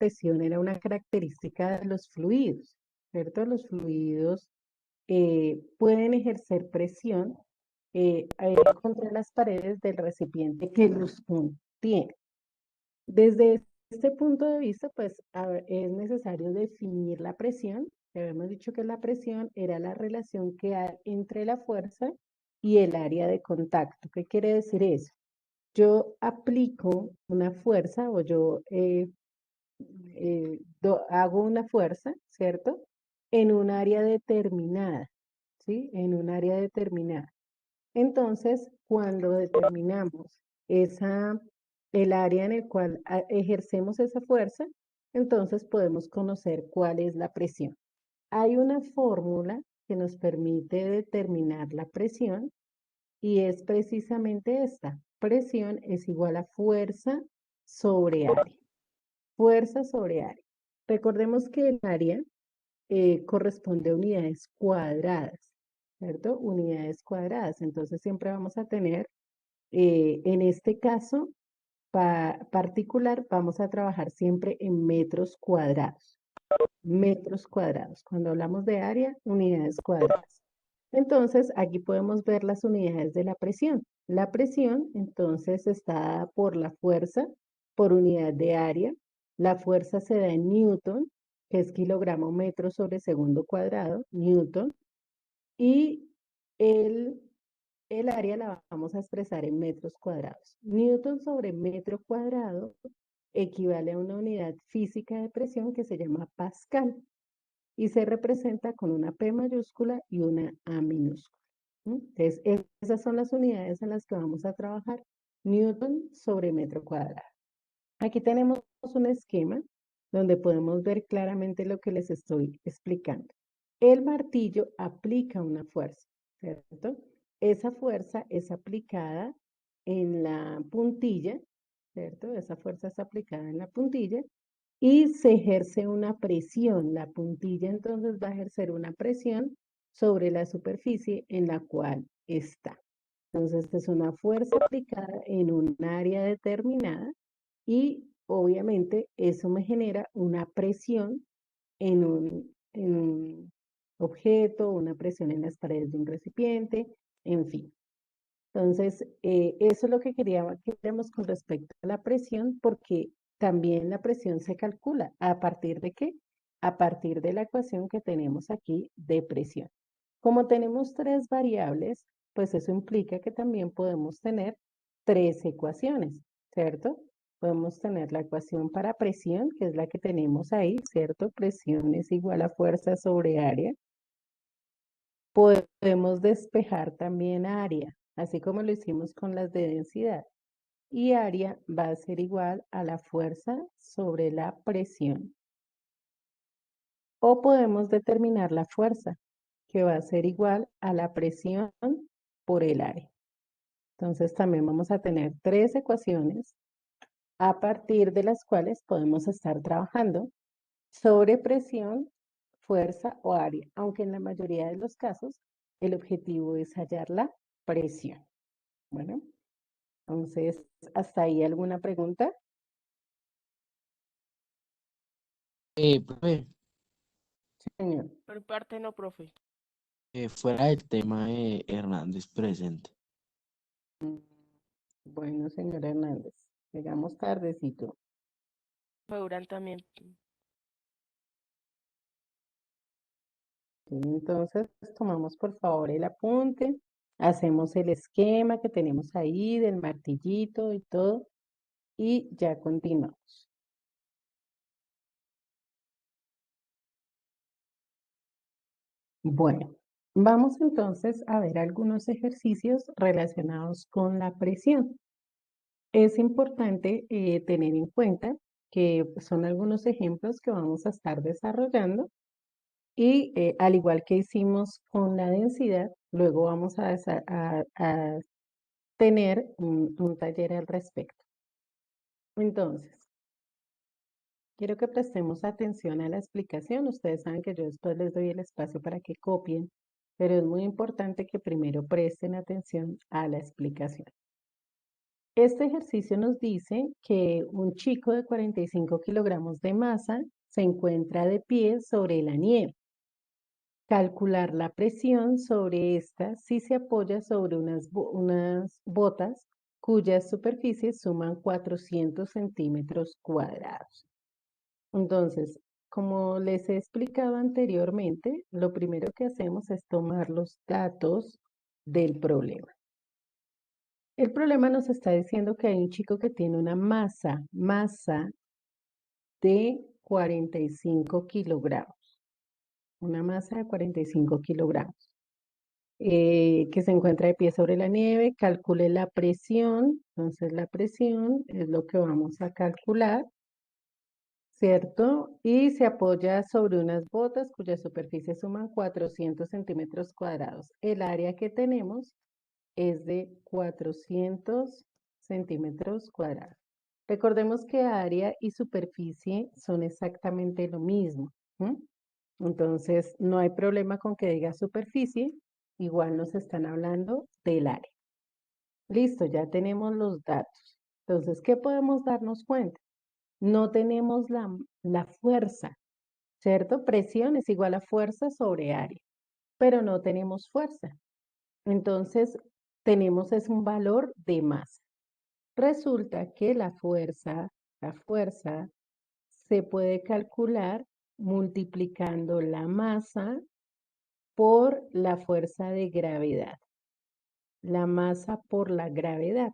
presión era una característica de los fluidos, ¿cierto? Los fluidos pueden ejercer presión contra las paredes del recipiente que los contiene. Desde este punto de vista, pues es necesario definir la presión. Ya habíamos dicho que la presión era la relación que hay entre la fuerza y el área de contacto. ¿Qué quiere decir eso? Yo aplico una fuerza o yo hago una fuerza, ¿cierto? En un área determinada, ¿sí? En un área determinada. Entonces, cuando determinamos esa, el área en el cual ejercemos esa fuerza, entonces podemos conocer cuál es la presión. Hay una fórmula que nos permite determinar la presión y es precisamente esta. Presión es igual a fuerza sobre área. Fuerza sobre área. Recordemos que el área corresponde a unidades cuadradas, ¿cierto? Unidades cuadradas. Entonces siempre vamos a tener, en este caso particular, vamos a trabajar siempre en metros cuadrados. Metros cuadrados. Cuando hablamos de área, unidades cuadradas. Entonces, aquí podemos ver las unidades de la presión. La presión, entonces, está dada por la fuerza por unidad de área. La fuerza se da en newton, que es kilogramo metro sobre segundo cuadrado, newton. Y el, el área la vamos a expresar en metros cuadrados. Newton sobre metro cuadrado equivale a una unidad física de presión que se llama pascal y se representa con una P mayúscula y una A minúscula. Entonces, esas son las unidades en las que vamos a trabajar. Newton sobre metro cuadrado. Aquí tenemos un esquema donde podemos ver claramente lo que les estoy explicando. El martillo aplica una fuerza, ¿cierto? Esa fuerza es aplicada en la puntilla, ¿cierto? Esa fuerza es aplicada en la puntilla y se ejerce una presión. La puntilla entonces va a ejercer una presión sobre la superficie en la cual está. Entonces es una fuerza aplicada en un área determinada y obviamente eso me genera una presión en un objeto, una presión en las paredes de un recipiente, en fin. Entonces, eso es lo que queríamos con respecto a la presión, porque también la presión se calcula. ¿A partir de qué? A partir de la ecuación que tenemos aquí de presión. Como tenemos tres variables, pues eso implica que también podemos tener tres ecuaciones, ¿cierto? Podemos tener la ecuación para presión, que es la que tenemos ahí, ¿cierto? Presión es igual a fuerza sobre área. Podemos despejar también área, así como lo hicimos con las de densidad. Y área va a ser igual a la fuerza sobre la presión. O podemos determinar la fuerza, que va a ser igual a la presión por el área. Entonces también vamos a tener tres ecuaciones a partir de las cuales podemos estar trabajando sobre presión, fuerza o área, aunque en la mayoría de los casos el objetivo es hallar la presión. Bueno, entonces, ¿hasta ahí alguna pregunta? Profe, Señor. Por mi parte no, profe. fuera del tema de Hernández presente. Mm, Bueno, señor Hernández, llegamos tardecito. Me duran también. ¿Sí? Entonces, tomamos por favor el apunte, hacemos el esquema que tenemos ahí del martillito y todo, y ya continuamos. Bueno, vamos entonces a ver algunos ejercicios relacionados con la presión. Es importante tener en cuenta que son algunos ejemplos que vamos a estar desarrollando y al igual que hicimos con la densidad, luego vamos a tener un taller al respecto. Entonces, quiero que prestemos atención a la explicación. Ustedes saben que yo después les doy el espacio para que copien, pero es muy importante que primero presten atención a la explicación. Este ejercicio nos dice que un chico de 45 kilogramos de masa se encuentra de pie sobre la nieve. Calcular la presión sobre esta si se apoya sobre unas botas cuyas superficies suman 400 centímetros cuadrados. Entonces, como les he explicado anteriormente, lo primero que hacemos es tomar los datos del problema. El problema nos está diciendo que hay un chico que tiene una masa de 45 kilogramos, una masa de 45 kilogramos, que se encuentra de pie sobre la nieve. Calcule la presión, entonces la presión es lo que vamos a calcular, ¿cierto? Y se apoya sobre unas botas cuya superficie suman 400 centímetros cuadrados. El área que tenemos es de 400 centímetros cuadrados. Recordemos que área y superficie son exactamente lo mismo. Entonces, no hay problema con que diga superficie, igual nos están hablando del área. Listo, ya tenemos los datos. Entonces, ¿qué podemos darnos cuenta? No tenemos la fuerza, ¿cierto? Presión es igual a fuerza sobre área, pero no tenemos fuerza. Entonces, tenemos es un valor de masa. Resulta que la fuerza se puede calcular multiplicando la masa por la fuerza de gravedad. La masa por la gravedad.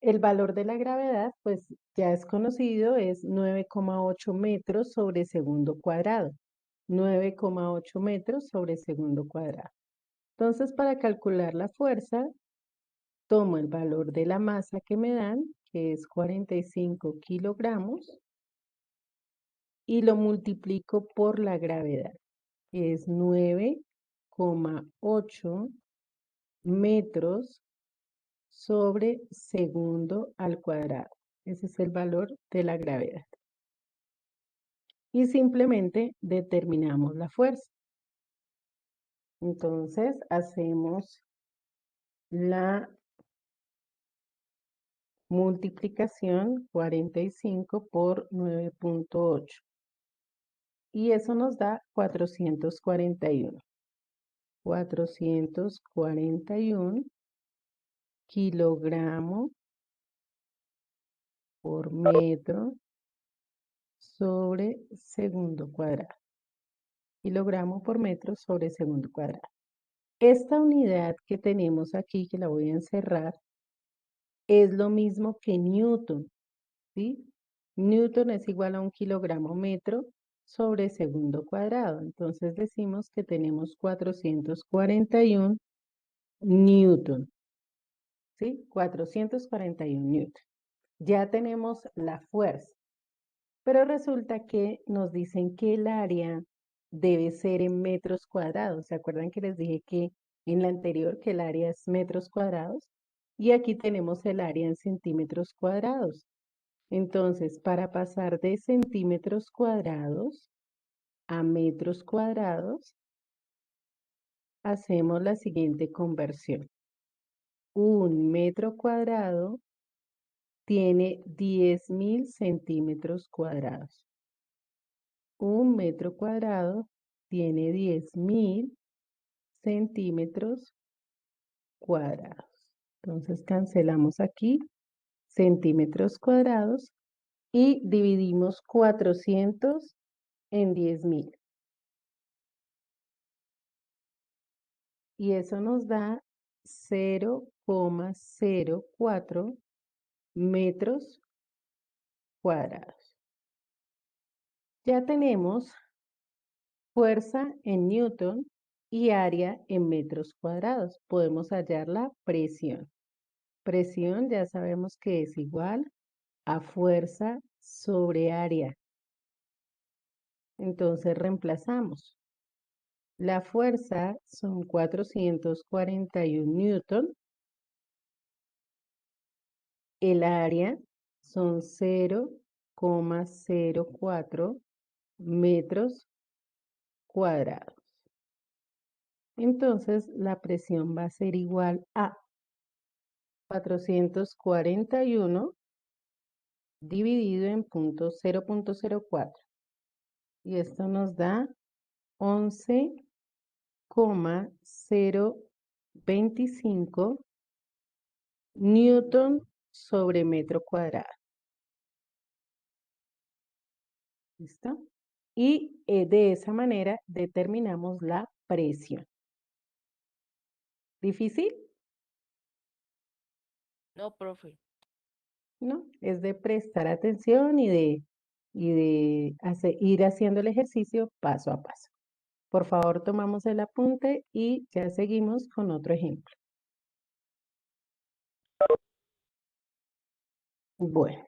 El valor de la gravedad, pues ya es conocido, es 9,8 metros sobre segundo cuadrado. 9,8 metros sobre segundo cuadrado. Entonces, para calcular la fuerza, tomo el valor de la masa que me dan, que es 45 kilogramos, y lo multiplico por la gravedad, que es 9,8 metros sobre segundo al cuadrado. Ese es el valor de la gravedad. Y simplemente determinamos la fuerza. Entonces, hacemos la multiplicación 45 por 9,8. Y eso nos da 441. 441 kilogramos por metro sobre segundo cuadrado. Kilogramo por metro sobre segundo cuadrado. Esta unidad que tenemos aquí, que la voy a encerrar, es lo mismo que Newton, ¿sí? Newton es igual a 1 kilogramo metro sobre segundo cuadrado. Entonces decimos que tenemos 441 Newton, ¿sí? 441 Newton. Ya tenemos la fuerza, pero resulta que nos dicen que el área debe ser en metros cuadrados. ¿Se acuerdan que les dije que en la anterior que el área es metros cuadrados? Y aquí tenemos el área en centímetros cuadrados. Entonces, para pasar de centímetros cuadrados a metros cuadrados, hacemos la siguiente conversión. Un metro cuadrado tiene 10.000 centímetros cuadrados. Un metro cuadrado tiene 10.000 centímetros cuadrados. Entonces cancelamos aquí centímetros cuadrados y dividimos 400 en 10.000. Y eso nos da 0,04 metros cuadrados. Ya tenemos fuerza en newton y área en metros cuadrados. Podemos hallar la presión. Presión ya sabemos que es igual a fuerza sobre área. Entonces reemplazamos. La fuerza son 441 newton. El área son 0,04 metros cuadrados. Entonces la presión va a ser igual a 441 dividido en 0.04. Y esto nos da 11,025 newton sobre metro cuadrado. ¿Listo? Y de esa manera determinamos la presión. ¿Difícil? No, profe. ¿No? Es de prestar atención y de ir haciendo el ejercicio paso a paso. Por favor, tomamos el apunte y ya seguimos con otro ejemplo. Bueno,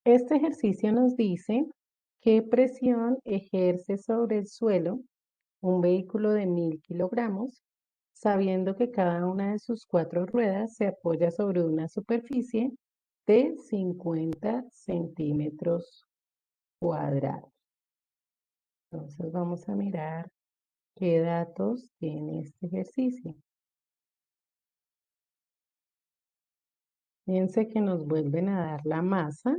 este ejercicio nos dice qué presión ejerce sobre el suelo un vehículo de 1000 kilogramos, sabiendo que cada una de sus 4 ruedas se apoya sobre una superficie de 50 centímetros cuadrados. Entonces vamos a mirar qué datos tiene este ejercicio. Fíjense que nos vuelven a dar la masa.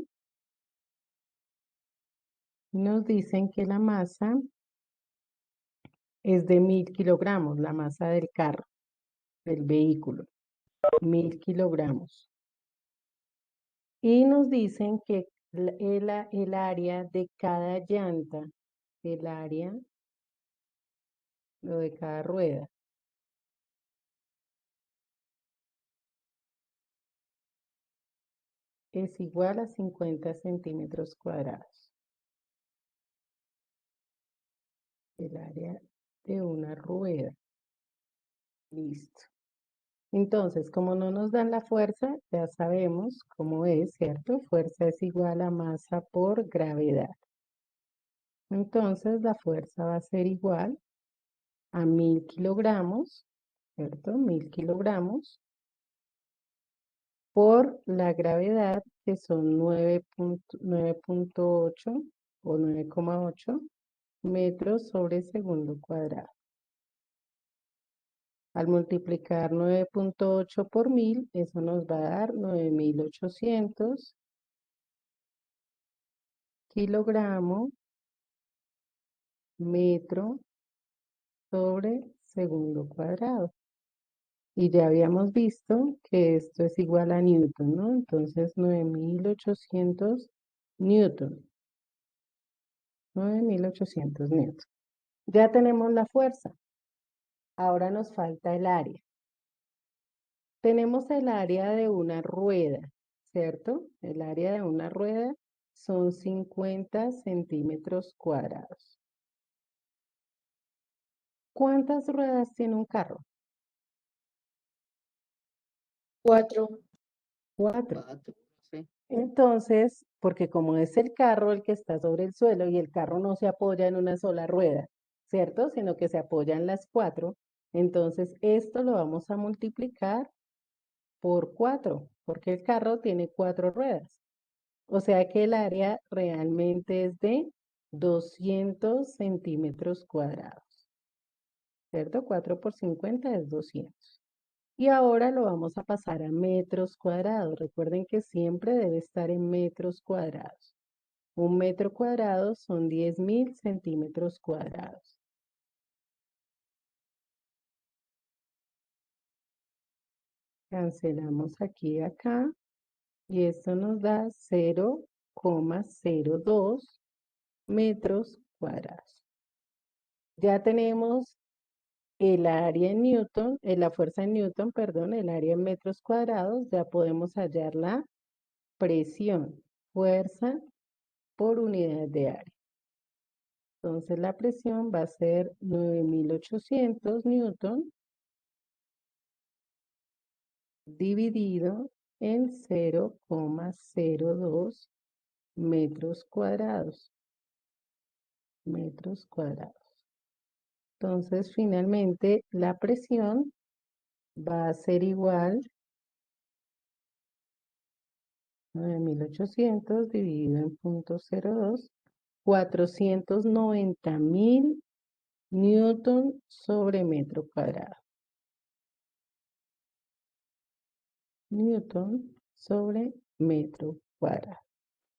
Nos dicen que la masa es de 1000 kilogramos, la masa del carro, del vehículo, 1000 kilogramos. Y nos dicen que el área de cada llanta, el área, lo de cada rueda, es igual a 50 centímetros cuadrados. El área de una rueda. Listo. Entonces, como no nos dan la fuerza, ya sabemos cómo es, ¿cierto? Fuerza es igual a masa por gravedad. Entonces, la fuerza va a ser igual a 1000 kilogramos, ¿cierto? 1000 kilogramos por la gravedad, que son 9.8 o 9,8 metros sobre segundo cuadrado. Al multiplicar 9.8 por 1000, eso nos va a dar 9800 kilogramos metro sobre segundo cuadrado. Y ya habíamos visto que esto es igual a newton, ¿no? Entonces 9800 newton. 9800 newton. Ya tenemos la fuerza. Ahora nos falta el área. Tenemos el área de una rueda, ¿cierto? El área de una rueda son 50 centímetros cuadrados. ¿Cuántas ruedas tiene un carro? 4. 4. 4. Sí. Entonces, porque como es el carro el que está sobre el suelo y el carro no se apoya en una sola rueda, ¿cierto? Sino que se apoya en las 4, entonces esto lo vamos a multiplicar por 4, porque el carro tiene 4 ruedas. O sea que el área realmente es de 200 centímetros cuadrados, ¿cierto? 4 por 50 es 200. Y ahora lo vamos a pasar a metros cuadrados. Recuerden que siempre debe estar en metros cuadrados. Un metro cuadrado son 10.000 centímetros cuadrados. Cancelamos aquí y acá. Y esto nos da 0,02 metros cuadrados. Ya tenemos el área en Newton, la fuerza en Newton, perdón, el área en metros cuadrados. Ya podemos hallar la presión, fuerza por unidad de área. Entonces la presión va a ser 9800 newton dividido en 0,02 metros cuadrados. Metros cuadrados. Entonces finalmente la presión va a ser igual a 9800 dividido en 0,02, 490.000 newton sobre metro cuadrado. newton sobre metro cuadrado.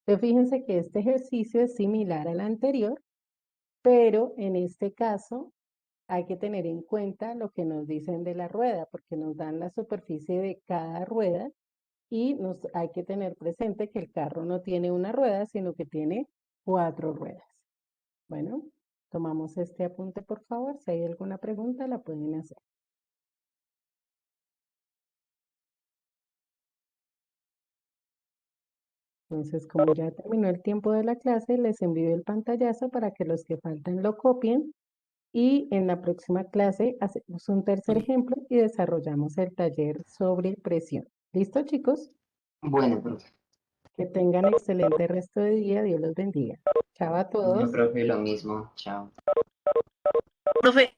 Entonces, fíjense que este ejercicio es similar al anterior, pero en este caso hay que tener en cuenta lo que nos dicen de la rueda, porque nos dan la superficie de cada rueda y hay que tener presente que el carro no tiene una rueda, sino que tiene 4 ruedas. Bueno, tomamos este apunte, por favor. Si hay alguna pregunta, la pueden hacer. Entonces, como ya terminó el tiempo de la clase, les envío el pantallazo para que los que faltan lo copien y en la próxima clase hacemos un tercer ejemplo y desarrollamos el taller sobre presión. ¿Listo, chicos? Bueno, profe. Que tengan excelente resto de día. Dios los bendiga. Chao a Bueno, todos. profe, lo mismo. Chao. Profe,